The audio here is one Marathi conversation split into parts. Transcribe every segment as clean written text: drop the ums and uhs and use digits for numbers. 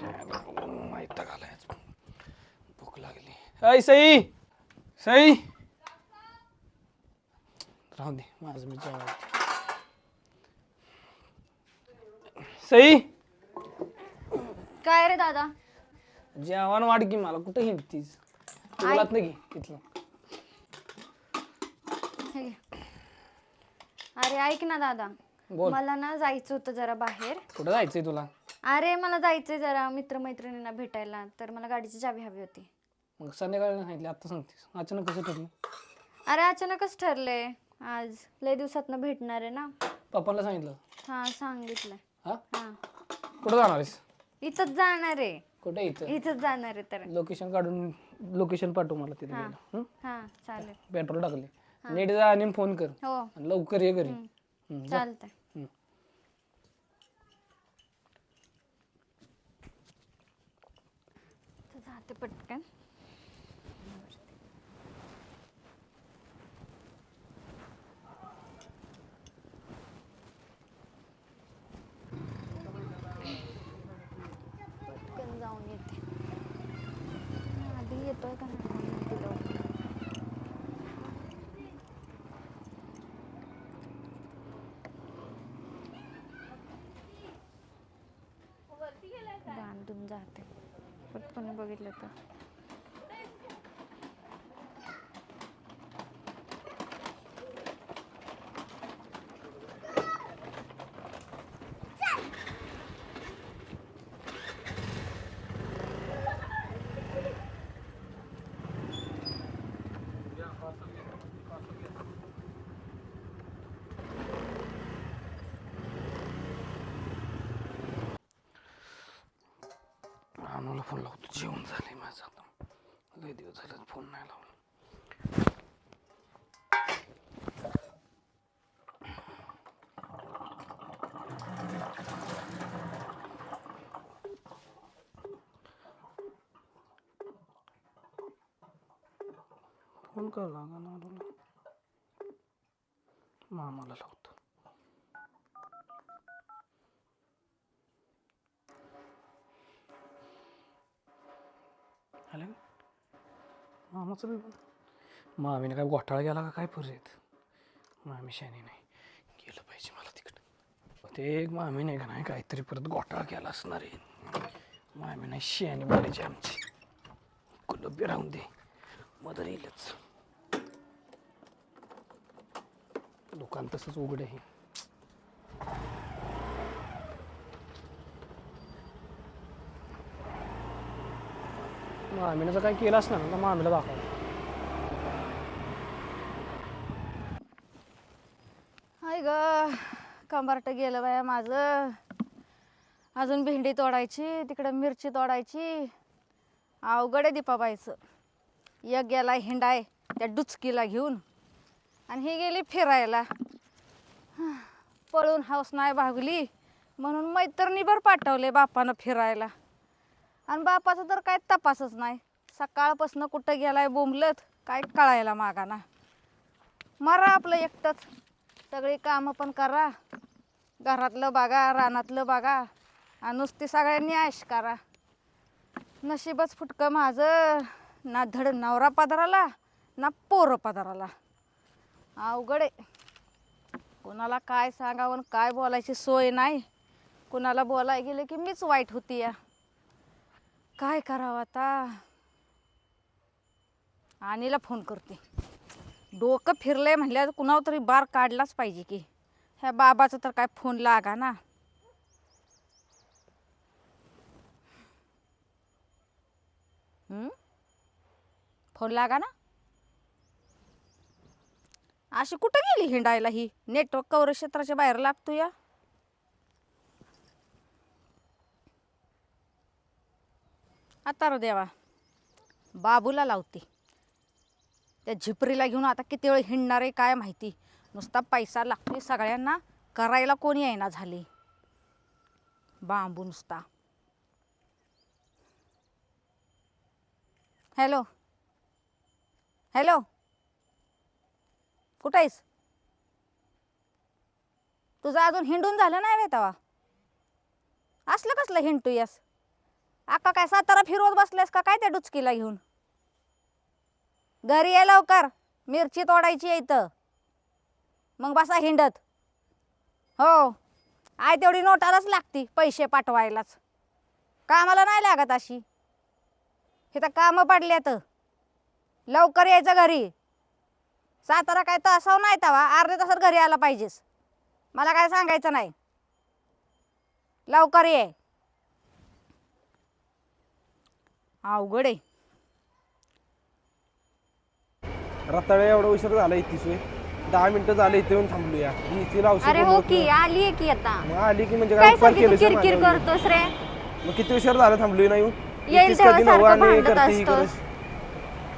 माहिती घालायच भूक लागली. अय सई सई राहू दे माझं मी जेवायला. सई काय रे दादा? जेवण वाढ की मला कुठं हिंडतीस बोलात नाही तिथलं. हे घे. अरे ऐक ना दादा, बोल. मला ना जायचं होतं जरा बाहेर. कुठं जायचंय तुला? अरे मला जायचंय जरा मित्रमैत्रिणींना भेटायला, तर मला गाडीची चावी हवी होती. मग संध्याकाळी सांगितले आता सांगतेस अचानक कसं ठरलं? अरे अचानकच ठरले, आज लय दिवसातनं भेटणार आहे ना. पप्पांना सांगितलं? हा सांगितलंय. हा हा कुठं जाणार आहेस? इथंच जाणार आहे. कुठे इथं? इथंच जाणार आहे तर. लोकेशन काढून लोकेशन पाठव मला तिथे. हा चालेल. पेट्रोल टाकले नीट जा आणि फोन कर. हो आणि लवकर ये घरी. जा. चालतंय. जाते पटकन. पटकन जाऊन येते. आधी येतोय का नाही तिला. बांधून जाते पटकन बघितलं तर. अनुला फोन लावतो. जेवण झालंय माझं आता. लय दिवस झाले फोन नाही लावला. फोन कर लागा ना तुला. मामाला लावतो. आले मामाचं बी मामीने काय घोटाळा गेला का काय पुरेत. मामी शानी नाही गेलं पाहिजे मला तिकडं. ते एक मामी नाही का नाही काहीतरी परत घोटाळा केला असणार आहे. मामी नाही शानी बोलायची आमची. कुलबी राहून दे मदर येईलच. दुकान तसंच उघड आहे. मामीनं जर काय केलं असणार ना मामीला दाखवा. हाय ग कंबारट गेलं बाया माझं. अजून भेंडी तोडायची, तिकडं मिरची तोडायची. अवघड आहे दीपाबाईचं. एक गेला हिंडाय त्या डुचकीला घेऊन आणि ही गेली फिरायला. पळून हौस नाही भागली म्हणून मैत्रिणीभर पाठवले बापानं फिरायला. आणि बापाचं तर काय तपासच नाही. सकाळपासून कुठं गेलाय बोंबलत काय कळायला मागाना. मरा आपलं एकटंच. सगळी कामं पण करा, घरातलं बघा, रानातलं बघा आणि नुसती सगळ्यांनी ऐश करा. नशीबच फुटकं माझं. ना धड नवरा पदराला ना पोरं पदराला. अवघड आहे. कोणाला काय सांगावं काय बोलायची सोय नाही. कुणाला बोलाय गेलं की मीच वाईट होती या. काय करावं आता. आणीला फोन करते. डोकं फिरलंय म्हणल्यावर कुणावर तरी बार काढलाच पाहिजे की. ह्या बाबाचा तर काय फोन लागा ना. फोन लागा ना. अशी कुठं गेली हिंडायला ही. नेटवर्क कवर क्षेत्राच्या बाहेर लागतो या. आता रे देवा बाबूला लावते. त्या झिपरीला घेऊन आता किती वेळ हिंडणार आहे काय माहिती. नुसता पैसा लागतोय सगळ्यांना, करायला कोणी येईना झाली. बांबू नुसता. हॅलो हॅलो कुठं आहेस? तुझं अजून हिंडून झालं नाही वे तवा. असलं कसलं हिंडतो यास. अक्का काय सातारा फिरवत बसलेस का काय त्या डुचकीला घेऊन? घरी ये लवकर, मिरची तोडायची आहे इथं. मग बसा हिंडत. हो, आय तेवढी नोटालाच लागती पैसे पाठवायलाच. कामाला नाही लागत अशी. इथं कामं पडल्यात. लवकर यायचं घरी. सातारा काय तासाव नाही तवा, अर्ध्या तासात घरी आला पाहिजेस. मला काय सांगायचं नाही. लवकर ये. अवघड आहे. रताळे एवढा उशीर झाला इथेच वे 10 मिनिटं झाले इथे येऊन थांबलूया. तिला औषध अरे हो बनवत की नाही. आली आहे की आता. मग आली की म्हणजे काय काय सारखी तू केलं किरकिर करतोस रे? मग किती उशीर झाला थांबलोय ना येऊन येईल इथेच तेव्हा कधी सारखं नवं आणि भांडत करते इकडं. असतोस.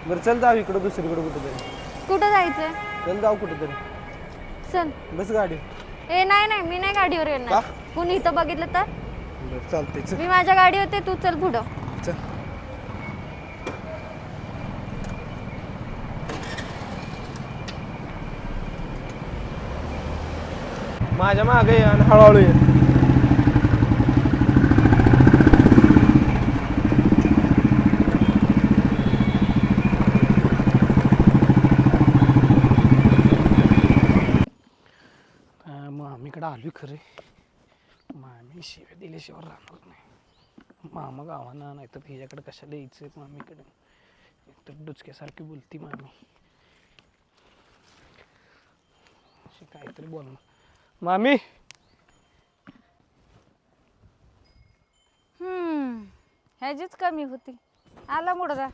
बरं चल जाऊ इकडं दुसरीकडे कुठेतरी. कुठं जायचंय? चल जाऊ कुठेतरी. चल. बस गाडी. ए नाही नाही, मी नाही गाडीवर येणार. का? कुणी इथं बघितलं तर? बरं चालते चल. मी माझ्या गाडी होते, तू चल पुढं. चल. माझ्या मागे ये आणि हळूहळू ये. मामीकडे आलोय खरे. मामी शिव्या दिल्याशिवाय राहणार नाही. मामा गावाना नाही तर हिच्याकडे कशाला यायचं मामीकडे. तर डुचक्यासारखी बोलती मामी. अशी काहीतरी बोलणार. मामी ह्याचीच कमी होती. आला मुडदा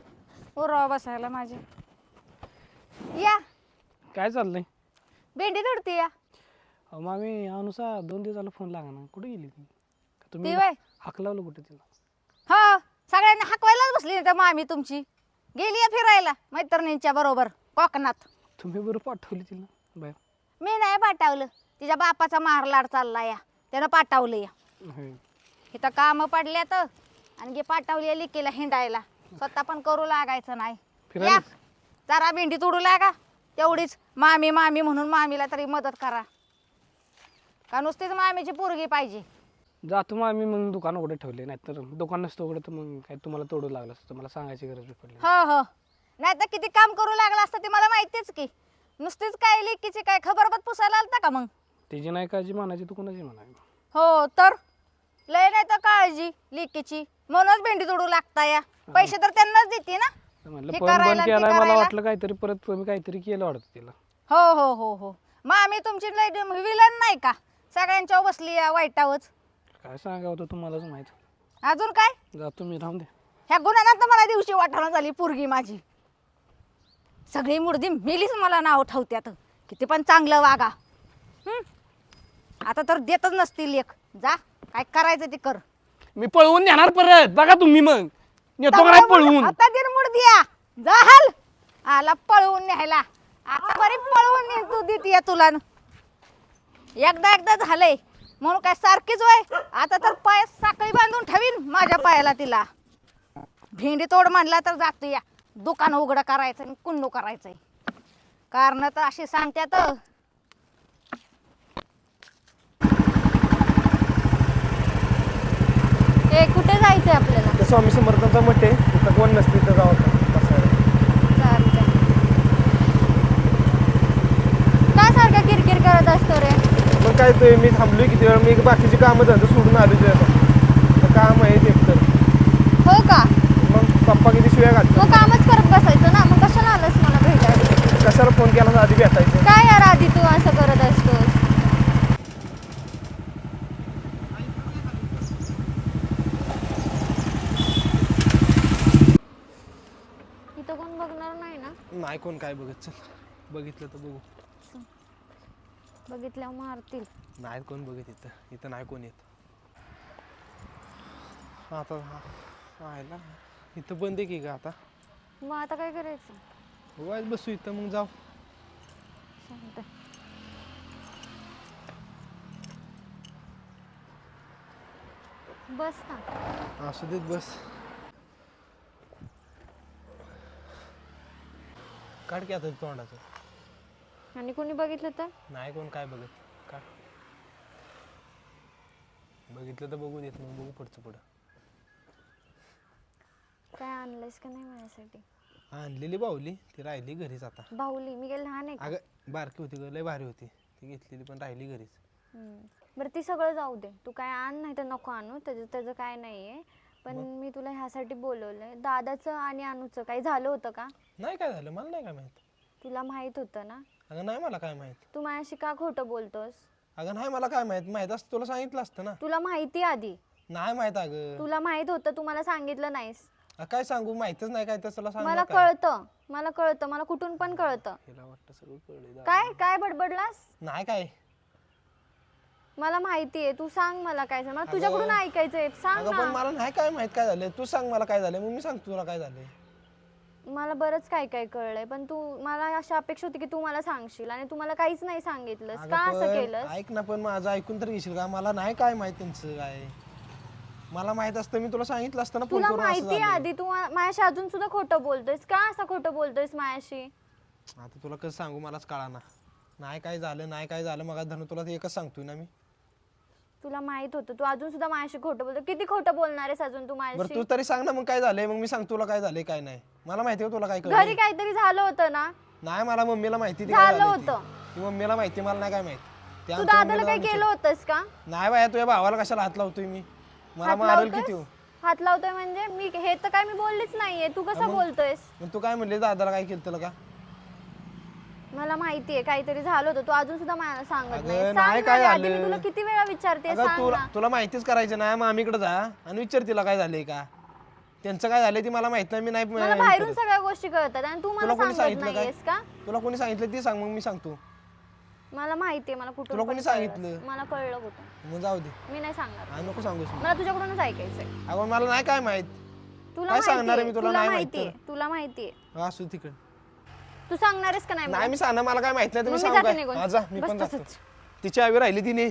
उरावा बसायला माझ्या. या काय चाललंय? भेंडी तोडती या. अहो मामी अनुसा 2 दिवस झाला फोन लागा ना. कुठे गेली ती? का तुम्ही ती व्हय? हाक लावलं कुठे तिला? हो, सगळ्यांना हाकवायलाच बसली नाही तर मामी तुमची. गेली आहे फिरायला मैत्रिणींच्या बरोबर कोकणात. तुम्ही बरं पाठवली तिला बाय. मी नाही पाठवलं. तिच्या बापाचा मारलाड चालला या, त्यानं पाठवलं या. होय. इथं कामं पडल्यात आणि जे पाठवली लिकीला हिंडायला. स्वतः पण करू लागायचं नाही. फिरायला? या जरा भेंडी तोडू लागा. तेवढीच मामी मामी म्हणून मामीला तरी मदत करा. का नुसतीच मामीची पोरगी पाहिजे? जातो मामी मग दुकान उघडे ठेवले. नाही तर दुकान नसतं उघडं तर मग काय तुम्हाला तोडू लागलं असतं. मला सांगायची गरज पडली. हो हो, नाही तर किती काम करू लागलं असतं ते मला माहितीच की. नुसतीच काय लेकीची काय खबरबत पुसायला आलता का मग? तिची नाही काळजी म्हणायची तू कोणाची म्हणाय? हो तर लय नाही तर काळजी लेकीची. म्हणूनच भेंडी तोडू लागता या. पैसे तर त्यांनाच देते ना. म्हणलं हे पण करायला बंद ते केलाय. मला करायला. वाटलं काहीतरी परत तुम्ही काहीतरी केलं वाटतं तिला. हो हो हो हो, मामी तुमची लय विलन नाही का? सगळ्यांच्या बसली या वाईटावच. काय सांगावं होतं तुम्हालाच माहित. अजून काय? जातो मी, राहून दे. ह्या गुन्ह्यानं तर मला दिवशी वाटाणा झाली पोरगी माझी. सगळी मुर्दी मेलीच मला नाव ठेवत्यात. किती पण चांगलं वागा. आता तर देतच नसतील लेख. जा काय करायचं ते कर. मी पळवून नेणार परत. बघा तुम्ही मग नेतो का नाही पळवून. आता दिन मुर्दिया जाल आला पळवून न्यायला. आता बरी पळवून ने तू देतीय तुला. एकदा एकदा झालंय म्हणून काय सारखीच वय. आता तर पाय साखळी बांधून ठेवीन माझ्या पायाला तिला. भेंडी तोड म्हणला तर जातो या. दुकान उघडं करायचं आणि कुन्नू करायचंय. कारण तर अशी सांगत्यात. ए कुठे जायचंय आपल्याला? तर स्वामी समर्थांचा मठ आहे तिथं कोण नसते तिथं जावं बसायला. चालतंय. का सारखा किरकिर करत असतो रे? मग काय ते मी थांबलोय किती वेळ. मी बाकीची कामं धंदा सोडून आलो तुझ्या. काम आहे ते एकतर. हो का? मग पप्पा किती शिव्या घालतात. मग कामच करत बसायचं ना. मग कशाला आलंस मला भेटायला? कशाला फोन केला आधी भेटायचं. काय यार आधी तू असं करत असतोस? इथं कोण बघणार नाही ना? नाही कोण काय बघत. चल बघितलं तर बघू. बघितल्यावर मारतील. नाही कोण बघत इथं. इथं नाही कोण येत. आता आयला इथं बंद आहे की का आता? मग आता काय करायचं? वाज बसू इथं मग जाऊ. चालतंय. बस ना. असू देत बस. काढ की आता तोंडाचं. आणि कोणी बघितलं तर? नाही कोण काय बघत. काढ. बघितलं तर बघू देत मग बघू पुढचं पुढं. काय आणलंयस का नाही माझ्यासाठी? आणलेली बाहुली ती राहिली घरीच आता. बाहुली मी काय लहान आहे का? अगं बारकी होती ग, लय भारी होती ती, घेतलेली पण राहिली घरीच. बरं ती सगळं जाऊ दे, तू काय आण नाही तर नको आणू, त्याचं काय नाही आहे. पण मी तुला ह्यासाठी बोलवलंय, दादाचं आणि अनुचं काही झालं होतं का? नाही काय झालं मला नाही काय माहित. तुला माहित होतं ना? अगं नाही मला काय माहित. तू माझ्याशी का खोटं बोलतोस? अगं नाही मला काय माहित, माहित असतं तुला सांगितलं असतं ना. तुला माहिती आधी, नाही माहित अगं. तुला माहित होतं, तू मला सांगितलं नाहीस. काय सांगू, माहितच नाही काय तर तुला सांग. मला कळतं, मला कुठून पण कळतं. तिला वाटतं सगळं कळलं. काय काय बडबडलास? नाही काय. मला माहिती आहे, तू सांग मला काय झालं, मला तुझ्याकडून ऐकायचंय, सांग अगं पण ना. मला नाही काय माहित काय झालंय, तू सांग मला काय झालंय मग मी सांगतो तुला काय झालंय. मला बरंच काय काय कळलंय, पण तू मला अशी अपेक्षा होती की तू मला सांगशील आणि तू मला काहीच नाही सांगितलंस. अगं का असं पण केलंस? ऐक ना, पण माझं ऐकून तर घेशील का? मला नाही काय माहित त्यांचं काय. मला माहित असतं मी तुला सांगितलं असतं ना फोन तुला करून असं माहिती झालंय. आधी, तू माझ्याशी अजून सुद्धा खोटं बोलतोयस का? असं खोटं बोलतोयस माझ्याशी? आता तुला कसं सांगू, मलाच कळाना. नाही काय झालं, नाही काय झालं, मग धनु तुला ते एकच सांगतोय ना मी. तुला माहित होतं, तू अजून सुद्धा माझ्याशी खोटं बोलतो. किती खोटं बोलणार आहेस अजून तू बरं माझ्याशी? तू तरी सांग ना मग काय झालंय, मग मी सांगतो तुला काय झालंय काय नाही. मला माहिती आहे तुला काय घरी कळलं. काहीतरी झालं होतं ना? नाही मला मम्मीला माहिती ती काय झालं झालंय ती. होतं. ती मम्मीला माहिती, मला नाही काय माहित. ते तू आमच्या दादाला मम्मीला काय आमच्या- केलं होतंस का? नाही बाया, तुझ्या भावाला कशाला हात लावतोय मी? मला हात मारेल लावतोयस? किती हो. हात लावतोय म्हणजे मी हे तर काय मी बोललीच नाहीये, तू कसं बोलतोयस? मग तू काय म्हणले दादाला काय केलं तुला का? मला माहितीये काहीतरी झालं होतं, तू अजून सुद्धा मला सांगत अगं, नाही. नाही सांग काय ना आधी, झालं. मी तुला किती वेळा विचारते, अगं सांग तुला ना. तुला माहितीच करायचं नाही, मामीकडे जा आणि विचार तिला काय झालंय का. त्यांचं काय झालंय ती मला माहित नाही, मी नाही मला बाहेरून सगळ्या गोष्टी कळतात आणि तू तुला मला कोणी सांगत सांगितलं काय? नाहीयेस का? तुला कोणी सांगितलं ते सांग, मग मी सांगतो. मला माहितीये, मला कुठून तुला पण कोणी कळलं. सांगितलं? मला कळलं कुठून. मग जाऊ दे, मी नाही सांगणार, आणि नको सांगूस मी. मला तुझ्याकडूनच ऐकायचंय. अगं मला नाही काय माहित. तुला काय सांगणार आहे मी माहितीये, तुला? तुला नाही माहित माहितीये, तुला माहितीये. असू तिकडे. तू सांगणारेस का नाही मला? नाही मी सांगणार, मला काय माहित नाही, मग तुम्ही मी सांगू जाते काय? निघून. हा, जा मी बस पण जातो. तसंच. तिची आवी राहिली तिने.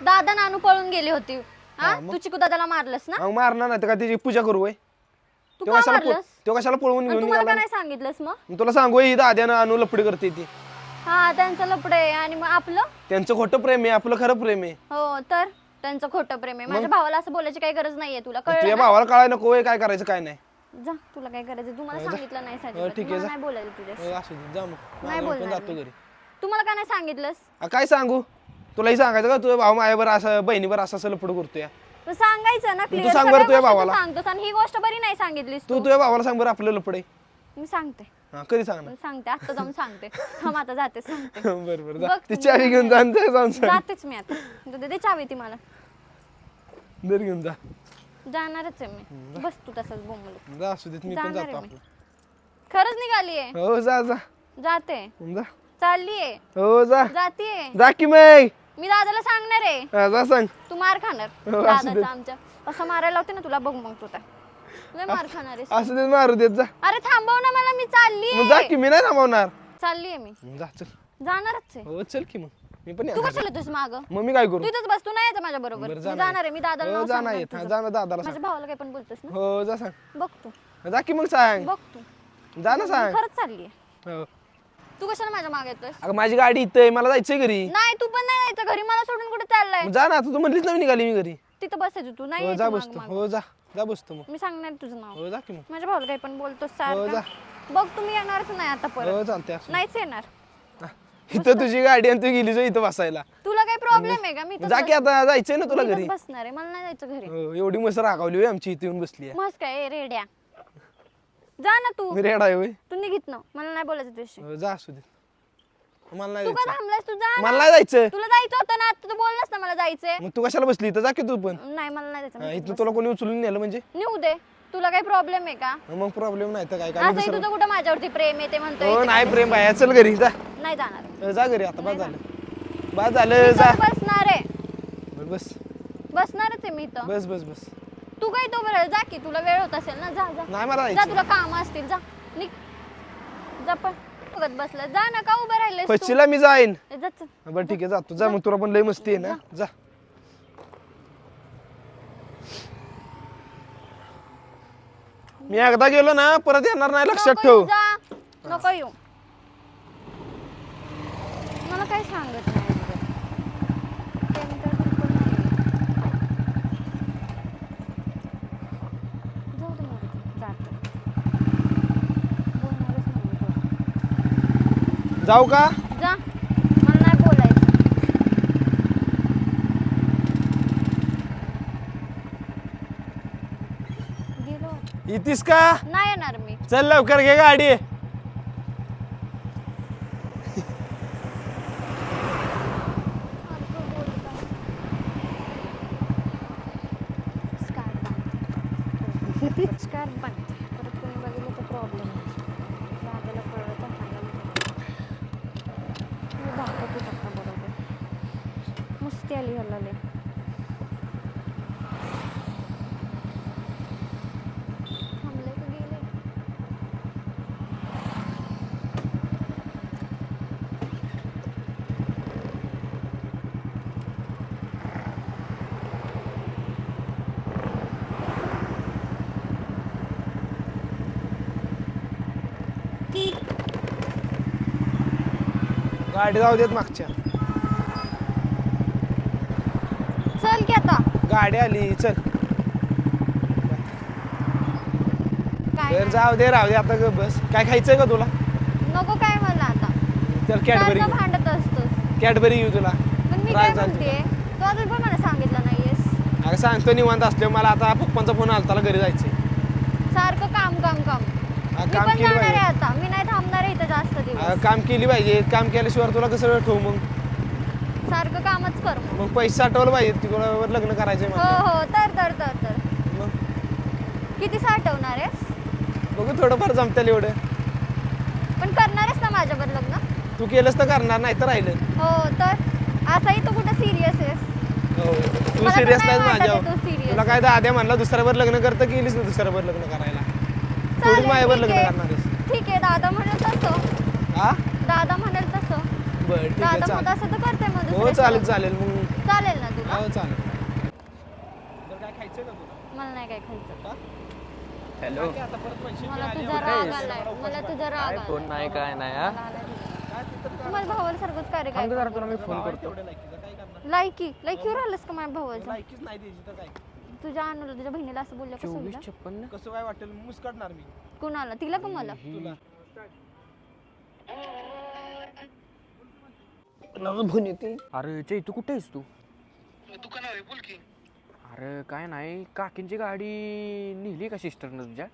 दादा नानू पळून गेली होती. हा हा, मग? तू चिकू दादाला मारलंस ना? मग मारणार नाही तर का तिची पूजा करू होय? तू तो का कशाला मारलंस? तो कशाला पळवून आणि घेऊन तू मला का निघाला? नाही सांगितलंस मग? मी तुला सांगू ही दाद्यानं आणू लपडी करते ती. हा, त्यांचं लपड आहे आणि मग आपलं? त्यांचं खोटं प्रेम आहे, आपलं खरं प्रेम आहे. हो तर त्यांचं खोटं प्रेम आहे. माझ्या भावाला असं बोलायची काही गरज नाहीये, तुला तुझ्या कळलं ना? भावाला कळायला नको होय काय करायचं काय नाही. जा, तुला काय करायचं तू मला सांगितलं नाही ठीक साजिद, आहे, मला जा. नाही बोलायचं तुझ्याशी. असू दे, जा मग नाही मी पण बोलणार जातो मी. घरी. तू मला का नाही सांगितलंस? काय सांगू तुलाही सांगायचं का तुझ्या भाऊ माझ्यावर असं बहिणीवर असं लपड करतोय. तू सांगायचं ना क्लिअर. सांग बरं तुझ्या भावाला. सांगतोस आणि ही गोष्ट बरी नाही सांगितलीस तू तू. तुझ्या भावाला सांग बरं आपलं लपड आहे. मी सांगते, हा कधी सांगणार? मी सांगते, आता जाऊन सांगते. थांब, आता जाते, सांगते. बरं बरं जा. बघ ती तू. चावी घेऊन जा आणि ते जाऊन सांग. जातेच मी आता. दे चावी ती मला. दर घेऊन जा. जाणारच आहे मी. बस तू तसंच बोंबल. जा असू देत मी पण जाणार जातो आहे मी. आपलं. खरंच निघालीये? हो जा जा जाते, जा. चाललीये, हो जा जातीये. जा की मग. मी दादाला सांगणार आहे, हा, जा सांग. तू मार खाणार हो, असू दे. दादाचा आमच्या. असं मारायला लावते ना तुला, बघ मग तू काय लय मार खाणार आहेस. असू देत मारू देत जा. अरे थांबव ना मला, मी मग जा चाललीये. की मी नाही थांबवणार. चाललीये मी, जा चल. जाणारच आहे. हो चल की मग मी पण तू येणार. कशाला येतोस माग? मग मी काय करू? तू इथंच बस, तू नाही यायचं माझ्या बरोबर. बरं, मी जा जाणार नाही. आहे, मी दादाला हो नाव जा सांगणार नाही तुझं. जा ना दादाला सांग. माझ्या भावाला काही पण बोलतोस ना? हो जा सांग. बघ तू, जा की मग सांग. बघ तू. जा ना सांग. खरंच चाललीये. हो. तू कशाला माझ्या मागे येतोस? अगं माझी गाडी इथं आहे, मला जायचंय घरी. नाही, तू पण नाही जायचं घरी, मला सोडून कुठे चाललाय? मग जा ना, तू म्हणलीच ना मी निघाली मी घरी. तिथं बसायचं तू, नाही हो जा यायचं बसतो. मागं. हो जा जा बसतो मग. मी सांगणार तुझं नाव. हो जा की मग. माझ्या भावाला काही पण बोलतोस हो, सारखं. जा. बघ, तुम्ही येणारच नाही आता हो परत. चालतंय असू दे. नाहीच येणार. हा. इथं तुझी गाडी आणि तू गेली जो इथं बसायला. तुला काही प्रॉब्लेम आहे का? मी जा की आता जायचंय ना तुला घरी. बसणार आहे, मला नाही जायचं घरी. हो, एवढी मस्त रागावली होय आमची इथे येऊन बसली आहे. मस्त काय रेड्या. जा ना तू, मी रेडा आहे होय. तू निघित ना, मला नाही बोलायचं तुझ्याशी. हो, जा असू दे. मला नाही तू का जायचं. थांबलास? तू जा ना. मला नाही जायचं. तुला जायचं होतं ना, आता तू बोललास ना मला जायचंय. मग तू कशाला बसली इथं? जा की तू पण. नाही, मला नाही हा, जायचं. इथं तुला कोणी उचलून नेलं म्हणजे? निघू दे. तुला काही प्रॉब्लेम आहे का? मग प्रॉब्लेम नाही तर काय काय असंही दुसरं. तुझं कुठं माझ्यावरती प्रेम आहे ते म्हणतोय. हो नाही प्रेम आहे, चल घरी जा. नाही जाणार. जा घरी आता, बस झालं बस झालं जा. इथंच बसणार आहे, बस बसणारच आहे मी इथं. बस बस बस. तू काही तो बरं जा की, तुला वेळ होत असेल ना. जा जा नाही मला जा, जायचं. तुला काम असतील. जा निघ. जा पण बघत बसलं. जा ना, का उभं राहिलेस तू? पश्चिला मी जाईन. जा चल. बरं ठीक आहे जातो. जा मग, तुला पण लय मस्ती आहे ना. जा. मी एकदा गेलो ना परत येणार नाही, लक्षात नको ठेव. येऊ, जा. नको येऊ. मला काही सांगत नाही तुझं. प्रेम तर बिलकुल नाही. जाऊ दे मरू दे. जा. जाऊ का? जा, मला नाही बोलायचं. गेलो. येतीस का? नाही येणार मी. चल लवकर घे गाडी. स्कार्फ बांध. परत कोणी बघितलं तर प्रॉब्लेम दादाला कळलं तर मी दाखवते आता बरोबर. मस्ती आली ह्याला लय. थांबले का गेले? गाडी जाऊ देत मागच्या. चल की आता. गाडी आली चल. काय तर नाही. जाऊ दे राहू दे आता ग बस. काय खायचंय का तुला? नको काय मला आता. चल कॅडबरी सारखं भांडत असतोस. कॅडबरी घेऊ तुला. पण मी काय म्हणते तू अजून पण मला सांगितलं नाहीयेस. अगं सांगतो निवांत असल्यावर मला आता पप्पांचा फोन आला त्याला घरी जायचंय. सारखं काम काम काम. हा, मी काम पण केलं जाणार आहे पाहिजे. आता. मी नाही थांबणार आहे इथं जास्त दिवस. काम केली पाहिजे. काम केल्याशिवाय तुला कसं वेळ ठेवू मग. सारखं कामच कर मग. मग पैसे साठवलं पाहिजे तिकडं लग्न करायचंय हो मला. हो तर मग किती साठवणार आहेस? बघू थोडंफार जमतेल एवढं. पण करणार आहेस ना माझ्यावर लग्न? तू केलंस तर करणार नाही तर राहिलं. हो तर असाही तू कुठं सिरियस आहेस? तू मला तर सिरियस नाही नाही वाटत आहे माझ्यावर. तू serious. तुला काय दाद्या म्हणला दुसऱ्यावर लग्न करतं केलीस ना दुसऱ्यावर लग्न करायला. थोडीच चालेल, माझ्यावर ठीक लग्न आहे. करणार आहेस. ठीक आहे दादा म्हणेल तसं. हा दादा म्हणेल तसं. बरं ठीक आहे दादा म्हणत चालेल. असं तर करते मग हो दुसऱ्याचं चालेल लग्न. चालेल मग. चालेल ना तुला? हो चालेल. काय खायचं का तुला? मला नाही काय खायचं. हॅलो आता परत पैसे मला मिळाले. तुझा राग आलाय. मला तुझा राग काय आलाय. फोन नाही काय नाही हा तुम्हाला भावाला सारखंच कार्य काय थांब जरा तुला मी फोन करतो. तेवढं लायकीचं काय करणार? लायकीवर आलंस का माझ्या भावाचं? लायकीच नाही द्यायची तर काय. तुझ्या अनुला तुझ्या बहिणीला असं बोललं कसं होईल? 2456 कसं काय वाटेल मुस्काटणार मी कुणाला? तिला का मला? तुला. फोन येते. अरे चे तू कुठे आहेस तू? दुकानावर आहे, बोल की. अरे काय नाही काकींची गाडी नेली का सिस्टरनं तुझ्या?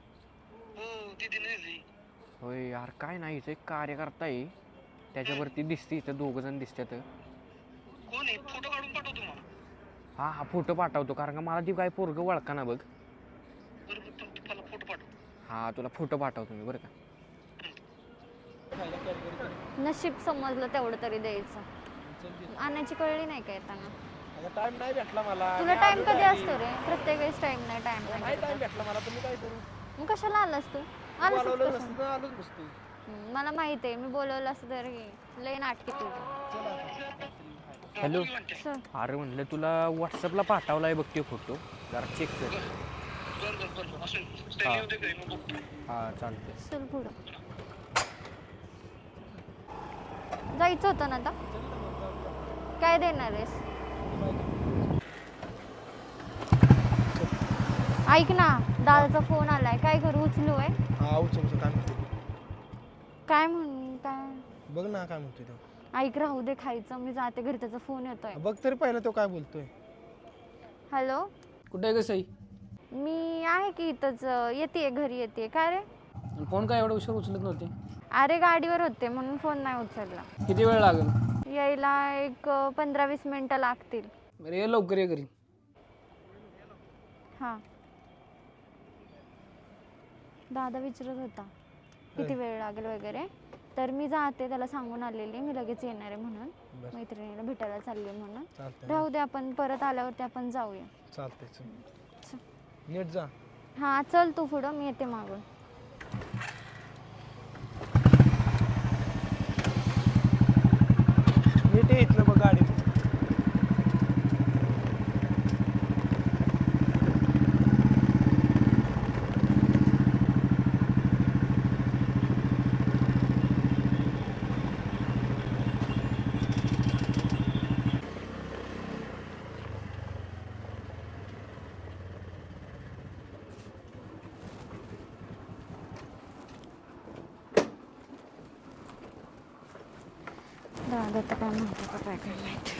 हो तिथे नेली. होय यार काय नाही इथं एक कार्यकर्ता आहे त्याच्यावरती दिसते इथं 2 जण दिसतात. कोण आहे? फोटो काढून पाठवतो मला. हा हा फोटो पाठवतो कारण का मला ती काय पोरगं ओळखा ना बघ. बरोबर तू मला फोटो पाठव. हा तुला फोटो पाठवतो मी बरं का. नशीब समजलं तेवढं तरी द्यायचं. आणायची कळली नाही का येताना? टाइम नाही भेटला मला. तुला टाइम कधी असतो रे? प्रत्येक वेळेस टाइम नाही टाइम नाही नाही. टाइम भेटला मला तर मी काय करू. मग कशाला आलास तू? आलास बोलावलं कशाला? नसतं आलोच नसतो. मला माहित आहे मी बोलवलं असं तरी लय नाटकी तू. हॅलो चल. अरे म्हणलं तुला व्हॉट्सअपला पाठवलाय बघ ते फोटो जरा चेक कर. बरोबर असं त्याला येऊ दे घरी, मग बघतो. हा चालतंय. चल पुढं. जायचं होतं ना आता? काय देणार आहेस? ऐक ना दादाचा फोन आलाय. काय करू? उचलू आहे? हा उचल काय म्हणतो. काय म्हणून काय? बघ ना काय म्हणतोय तो. ऐक राहू दे खायचं. मी जाते घरी. त्याचा फोन येतोय. बघ तरी पहिला तो काय बोलतोय. हॅलो कुठे आहे सई? मी आहे की इथंच येते घरी येते. काय रे? फोन काय एवढा उशीर उचलत नव्हते? अरे गाडीवर होते म्हणून फोन नाही उचलला. किती वेळ लागेल? यायला एक 15-20 मिनिटं लागतील. बरं ये लवकर ये घरी. हां दादा विचारत होता किती वेळ लागेल वगैरे. तर मी जाते. त्याला सांगून आलेली मी लगेच येणार आहे म्हणून. मैत्रिणीला भेटायला चालली म्हणून. चालतंय राहू दे आपण परत आल्यावरती आपण जाऊया. चालतंय चल. नीट जा. हां चल तू पुढं मी येते मागून. नीट ये इथलं बघ गाडी. दादा तर काय म्हणतो का काय काय माहिती.